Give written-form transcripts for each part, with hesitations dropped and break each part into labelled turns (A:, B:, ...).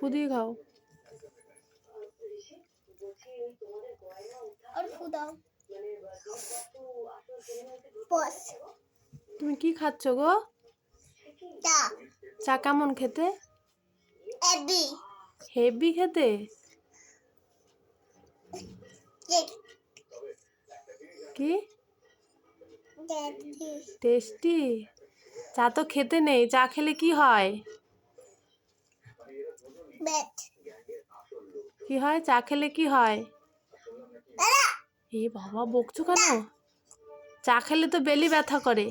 A: ফু দিয়ে খাও।
B: और फू दाओ।
A: তুমি কি খাচ্ছ গো?
B: चा
A: চা কেমন খেতে?
B: एबी
A: হেভি খেতে। কি
B: डैडी
A: টেস্টি? চা তো খেতে নেই, চা খেলে কি হয়?
B: बैट
A: কি হয় চা খেলে কি হয়?
B: दादा
A: এ বাবা বকছো কেন? চা খেলে তো বেলি ব্যথা করে।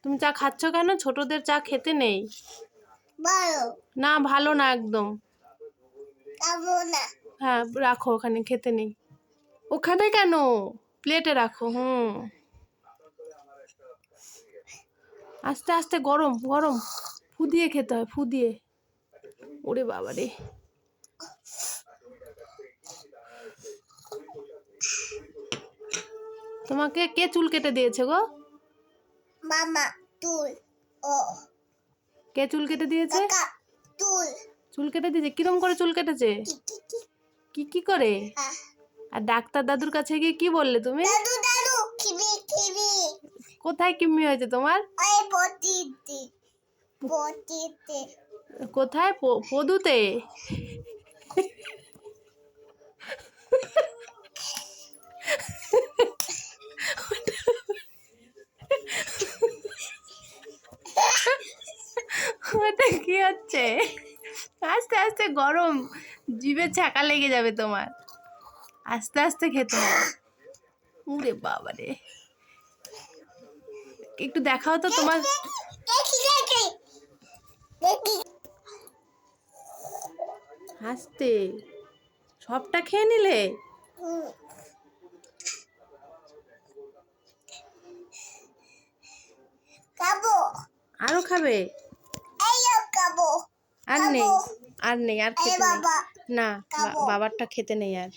A: তুমি চা খাচ্ছ কেন? ছোটদের চা খেতে নেই।
B: बारो
A: না ভালো না একদম।
B: कामोना
A: হ্যাঁ রাখো, ওখানে খেতে নেই। ওখানে কেন? প্লেটে রাখো। আস্তে আস্তে, গরম গরম। ফু দিয়ে খেতে হয়, ফু দিয়ে। ওরে বাবা রে। তোমাকে কে চুল কেটে দিয়েছে গো?
B: मामा टूल ओ
A: কে চুল কেটে দিয়েছে?
B: काका टूल
A: চুল কেটে দিয়েছে? কিরম করে চুল কেটেছে? কি কি করে? আর ডাক্তার দাদুর কাছে গিয়ে কি বললে তুমি?
B: दादू दादू किबी किबी
A: কোথায় কিম্মি হয়েছে তোমার?
B: ओए पोटीती पोटीते
A: কোথায়? পদুতে? ওটা কি হচ্ছে? আস্তে আস্তে, গরম, জিভে ছ্যাঁকা লেগে যাবে তোমার। আস্তে আস্তে খেতে হবে। উরে বাবা রে। একটু দেখাও তো তোমার।
B: देखी देखी देखी
A: আস্তে। সবটা খেয়ে নিলে?
B: काबो
A: আরো খাবে?
B: एयो काबो
A: আর নেই, আর নেই, আর খেতে নেই।
B: বাবা
A: না,
B: খাবো।
A: বাবারটা খেতে নেই আর।